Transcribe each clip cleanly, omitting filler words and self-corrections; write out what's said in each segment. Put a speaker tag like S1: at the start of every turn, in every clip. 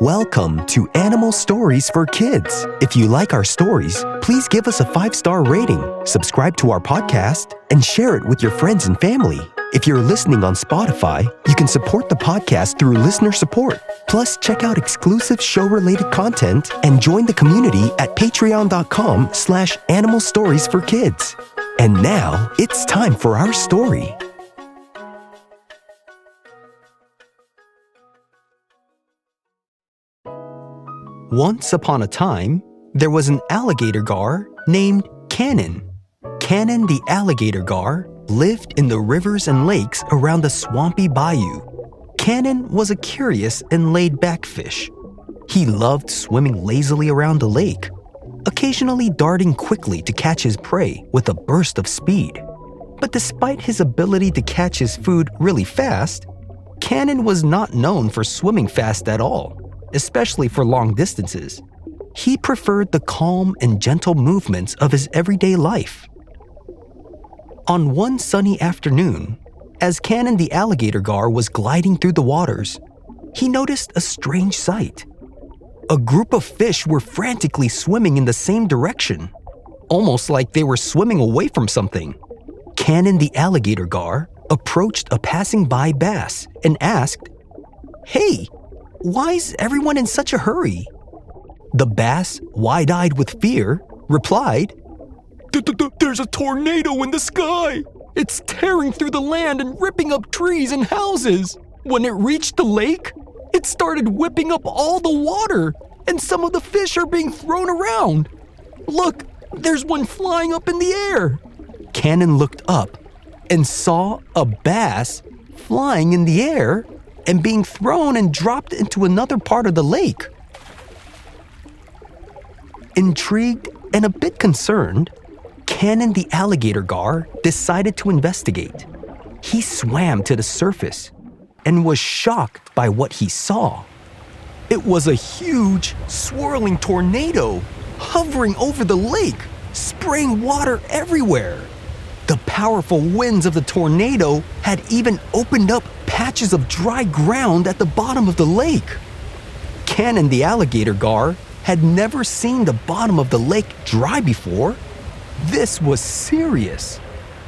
S1: Welcome to Animal Stories for Kids. If you like our stories, please give us a 5-star rating, subscribe to our podcast, and share it with your friends and family. If you're listening on Spotify, you can support the podcast through listener support. Plus, check out exclusive show-related content and join the community at patreon.com/Animal Stories for Kids. And now, it's time for our story. Once upon a time, there was an alligator gar named Canon. Canon the alligator gar lived in the rivers and lakes around the swampy bayou. Canon was a curious and laid-back fish. He loved swimming lazily around the lake, occasionally darting quickly to catch his prey with a burst of speed. But despite his ability to catch his food really fast, Canon was not known for swimming fast at all, especially for long distances. He preferred the calm and gentle movements of his everyday life. On one sunny afternoon, as Canon the alligator gar was gliding through the waters, he noticed a strange sight. A group of fish were frantically swimming in the same direction, almost like they were swimming away from something. Canon the alligator gar approached a passing by bass and asked, "Hey, why is everyone in such a hurry?" The bass, wide-eyed with fear, replied, "There's a tornado in the sky. It's tearing through the land and ripping up trees and houses. When it reached the lake, it started whipping up all the water, and some of the fish are being thrown around. Look, there's one flying up in the air." Canon looked up and saw a bass flying in the air and being thrown and dropped into another part of the lake. Intrigued and a bit concerned, Canon the alligator gar decided to investigate. He swam to the surface and was shocked by what he saw. It was a huge, swirling tornado hovering over the lake, spraying water everywhere. The powerful winds of the tornado had even opened up patches of dry ground at the bottom of the lake. Canon the alligator gar had never seen the bottom of the lake dry before. This was serious.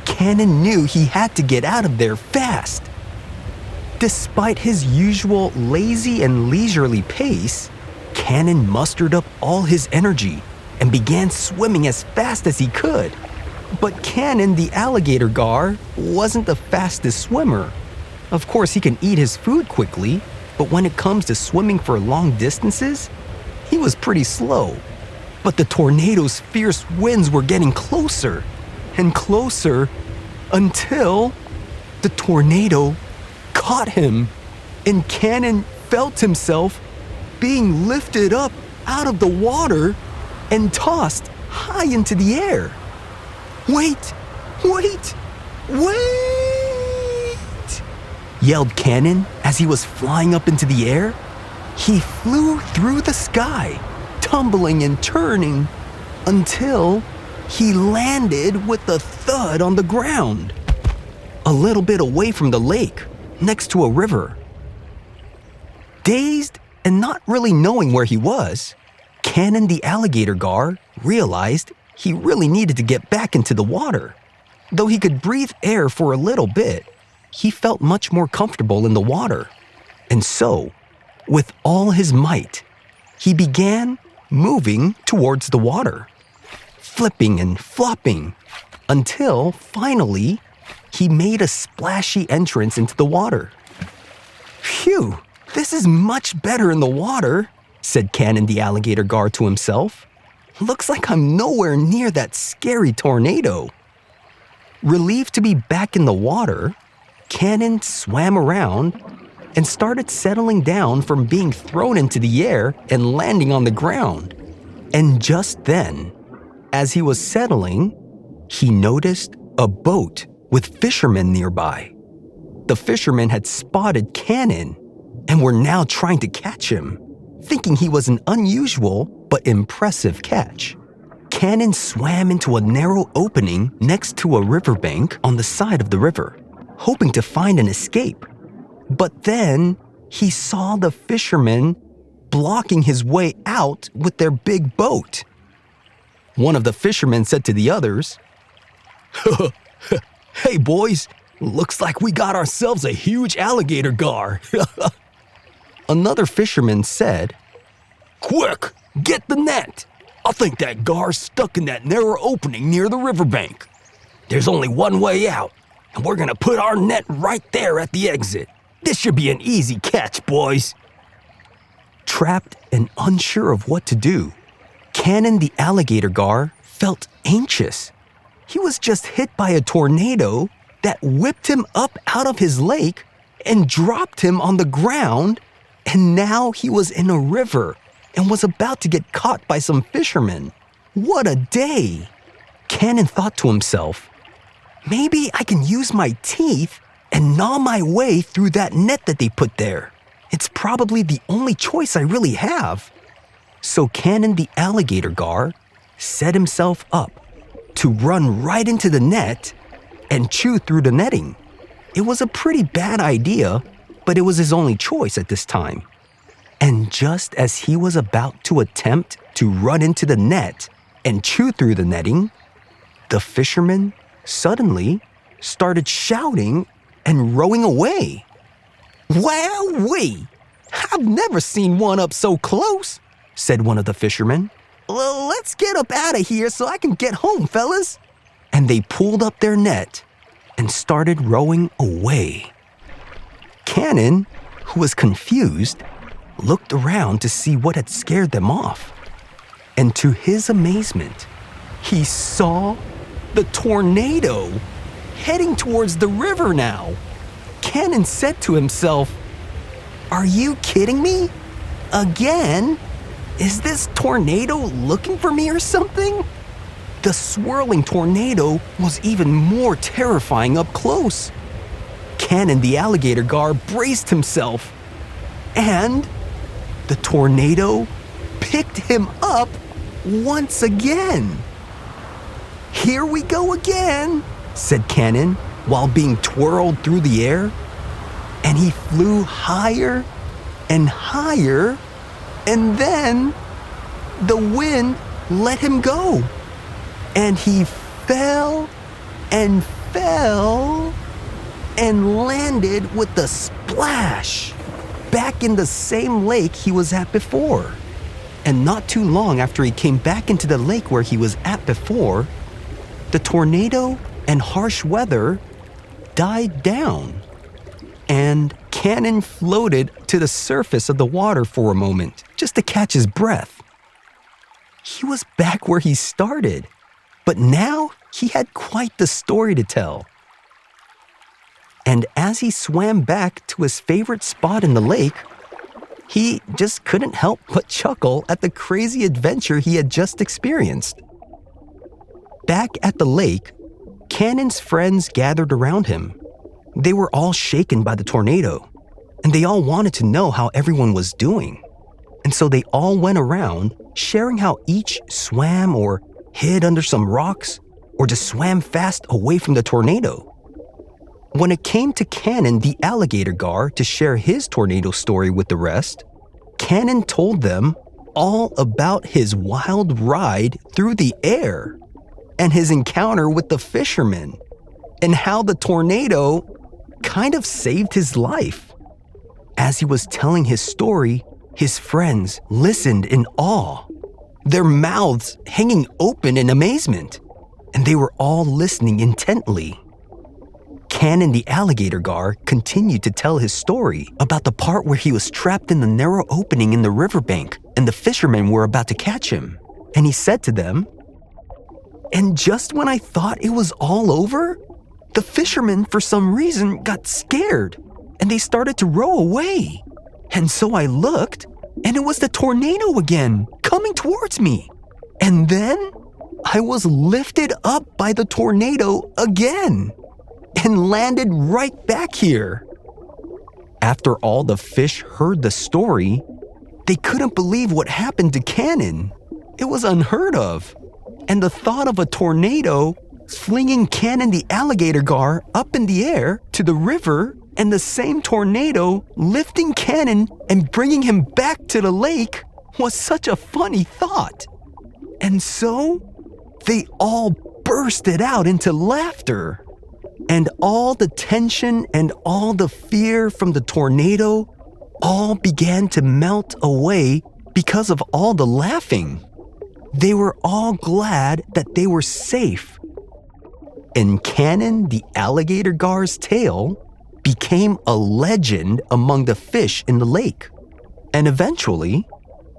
S1: Canon knew he had to get out of there fast. Despite his usual lazy and leisurely pace, Canon mustered up all his energy and began swimming as fast as he could. But Canon the alligator gar wasn't the fastest swimmer. Of course, he can eat his food quickly, but when it comes to swimming for long distances, he was pretty slow. But the tornado's fierce winds were getting closer and closer until the tornado caught him, and Canon felt himself being lifted up out of the water and tossed high into the air. "Wait! Wait! Wait!" yelled Canon as he was flying up into the air. He flew through the sky, tumbling and turning, until he landed with a thud on the ground, a little bit away from the lake, next to a river. Dazed and not really knowing where he was, Canon the alligator gar realized he really needed to get back into the water. Though he could breathe air for a little bit, he felt much more comfortable in the water. And so, with all his might, he began moving towards the water, flipping and flopping, until finally he made a splashy entrance into the water. "Phew, this is much better in the water," said Canon the alligator gar to himself. "Looks like I'm nowhere near that scary tornado." Relieved to be back in the water, Canon swam around and started settling down from being thrown into the air and landing on the ground. And just then, as he was settling, he noticed a boat with fishermen nearby. The fishermen had spotted Canon and were now trying to catch him, thinking he was an unusual but impressive catch. Canon swam into a narrow opening next to a riverbank on the side of the river, hoping to find an escape. But then he saw the fishermen blocking his way out with their big boat. One of the fishermen said to the others, "Hey boys, looks like we got ourselves a huge alligator gar." Another fisherman said, "Quick, get the net. I think that gar's stuck in that narrow opening near the riverbank. There's only one way out, and we're gonna put our net right there at the exit. This should be an easy catch, boys." Trapped and unsure of what to do, Canon the alligator gar felt anxious. He was just hit by a tornado that whipped him up out of his lake and dropped him on the ground, and now he was in a river and was about to get caught by some fishermen. What a day! Canon thought to himself, maybe I can use my teeth and gnaw my way through that net that they put there. It's probably the only choice I really have. So Canon the alligator gar set himself up to run right into the net and chew through the netting. It was a pretty bad idea, but it was his only choice at this time. And just as he was about to attempt to run into the net and chew through the netting, the fisherman suddenly started shouting and rowing away. "Wowee! I've never seen one up so close," said one of the fishermen. "Well, let's get up out of here so I can get home, fellas." And they pulled up their net and started rowing away. Canon, who was confused, looked around to see what had scared them off. And to his amazement, he saw the tornado heading towards the river now. Canon said to himself, "Are you kidding me? Again? Is this tornado looking for me or something?" The swirling tornado was even more terrifying up close. Canon the alligator gar braced himself, and the tornado picked him up once again. "Here we go again," said Canon while being twirled through the air. And he flew higher and higher, and then the wind let him go. And he fell and fell and landed with a splash back in the same lake he was at before. And not too long after he came back into the lake where he was at before, the tornado and harsh weather died down, and Canon floated to the surface of the water for a moment just to catch his breath. He was back where he started, but now he had quite the story to tell. And as he swam back to his favorite spot in the lake, he just couldn't help but chuckle at the crazy adventure he had just experienced. Back at the lake, Canon's friends gathered around him. They were all shaken by the tornado, and they all wanted to know how everyone was doing. And so they all went around sharing how each swam or hid under some rocks or just swam fast away from the tornado. When it came to Canon the alligator gar to share his tornado story with the rest, Canon told them all about his wild ride through the air and his encounter with the fishermen and how the tornado kind of saved his life. As he was telling his story, his friends listened in awe, their mouths hanging open in amazement, and they were all listening intently. Canon the alligator gar continued to tell his story about the part where he was trapped in the narrow opening in the riverbank and the fishermen were about to catch him. And he said to them, "And just when I thought it was all over, the fishermen for some reason got scared and they started to row away. And so I looked and it was the tornado again coming towards me. And then I was lifted up by the tornado again and landed right back here." After all the fish heard the story, they couldn't believe what happened to Canon. It was unheard of. And the thought of a tornado flinging Canon the alligator gar up in the air to the river And the same tornado lifting Canon and bringing him back to the lake was such a funny thought. And so, they all bursted out into laughter. And all the tension and all the fear from the tornado all began to melt away because of all the laughing. They were all glad that they were safe. And Canon the alligator gar's tale became a legend among the fish in the lake. And eventually,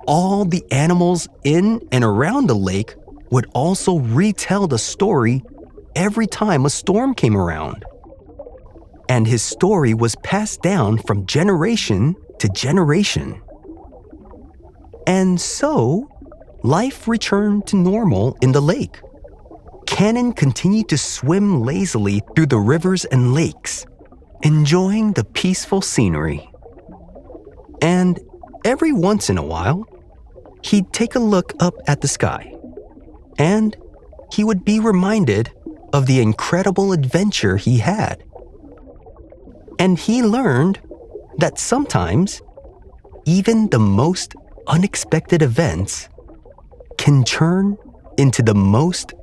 S1: all the animals in and around the lake would also retell the story every time a storm came around. And his story was passed down from generation to generation. And so, life returned to normal in the lake. Canon continued to swim lazily through the rivers and lakes, enjoying the peaceful scenery. And every once in a while, he'd take a look up at the sky, and he would be reminded of the incredible adventure he had. And he learned that sometimes even the most unexpected events can turn into the most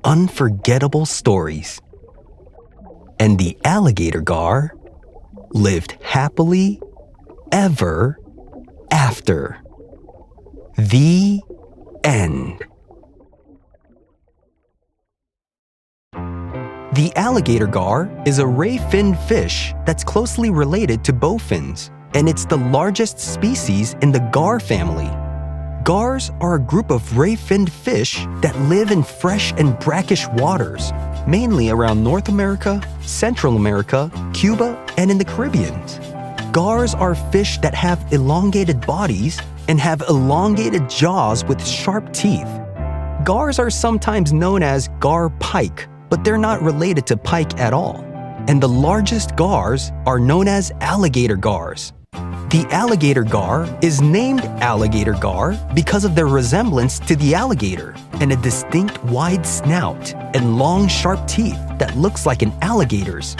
S1: unforgettable stories. And the alligator gar lived happily ever after. The end. The alligator gar is a ray-finned fish that's closely related to bowfins, and it's the largest species in the gar family. Gars are a group of ray-finned fish that live in fresh and brackish waters, mainly around North America, Central America, Cuba, and in the Caribbean. Gars are fish that have elongated bodies and have elongated jaws with sharp teeth. Gars are sometimes known as gar pike, but they're not related to pike at all. And the largest gars are known as alligator gars. The alligator gar is named alligator gar because of their resemblance to the alligator and a distinct wide snout and long sharp teeth that looks like an alligator's.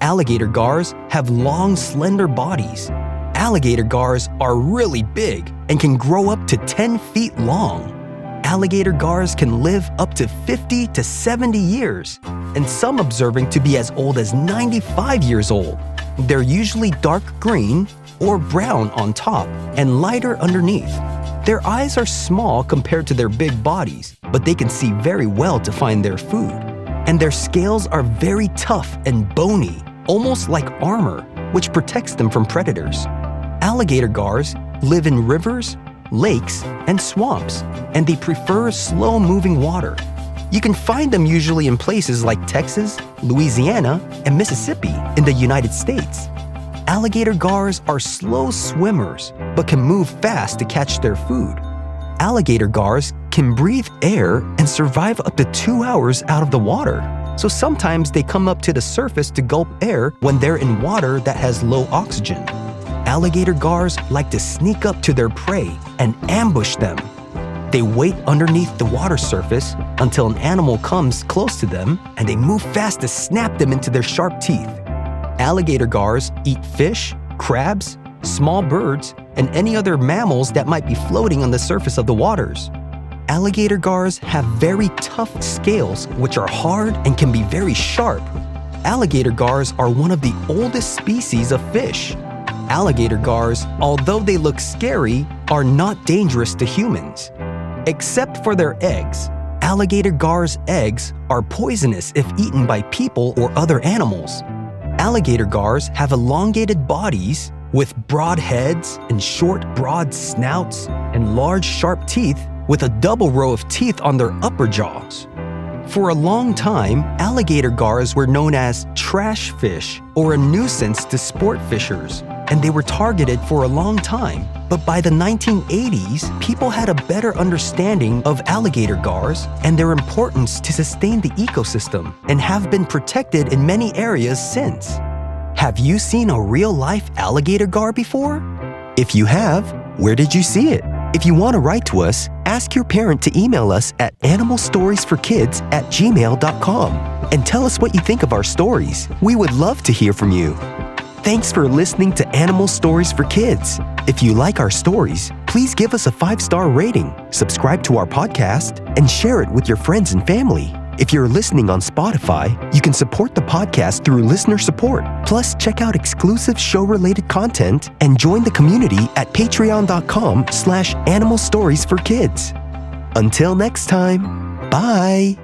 S1: Alligator gars have long slender bodies. Alligator gars are really big and can grow up to 10 feet long. Alligator gars can live up to 50 to 70 years, and some observing to be as old as 95 years old. They're usually dark green or brown on top and lighter underneath. Their eyes are small compared to their big bodies, but they can see very well to find their food. And their scales are very tough and bony, almost like armor, which protects them from predators. Alligator gars live in rivers, lakes, and swamps, and they prefer slow-moving water. You can find them usually in places like Texas, Louisiana, and Mississippi in the United States. Alligator gars are slow swimmers, but can move fast to catch their food. Alligator gars can breathe air and survive up to 2 hours out of the water. So sometimes they come up to the surface to gulp air when they're in water that has low oxygen. Alligator gars like to sneak up to their prey and ambush them. They wait underneath the water surface until an animal comes close to them, and they move fast to snap them into their sharp teeth. Alligator gars eat fish, crabs, small birds, and any other mammals that might be floating on the surface of the waters. Alligator gars have very tough scales which are hard and can be very sharp. Alligator gars are one of the oldest species of fish. Alligator gars, although they look scary, are not dangerous to humans. Except for their eggs. Alligator gars' eggs are poisonous if eaten by people or other animals. Alligator gars have elongated bodies with broad heads and short, broad snouts and large, sharp teeth with a double row of teeth on their upper jaws. For a long time, alligator gars were known as trash fish or a nuisance to sport fishers, and they were targeted for a long time. But by the 1980s, people had a better understanding of alligator gars and their importance to sustain the ecosystem and have been protected in many areas since. Have you seen a real-life alligator gar before? If you have, where did you see it? If you want to write to us, ask your parent to email us at animalstoriesforkids@gmail.com and tell us what you think of our stories. We would love to hear from you. Thanks for listening to Animal Stories for Kids. If you like our stories, please give us a 5-star rating, subscribe to our podcast, and share it with your friends and family. If you're listening on Spotify, you can support the podcast through listener support. Plus, check out exclusive show-related content and join the community at patreon.com/animalstoriesforkids. Until next time, bye!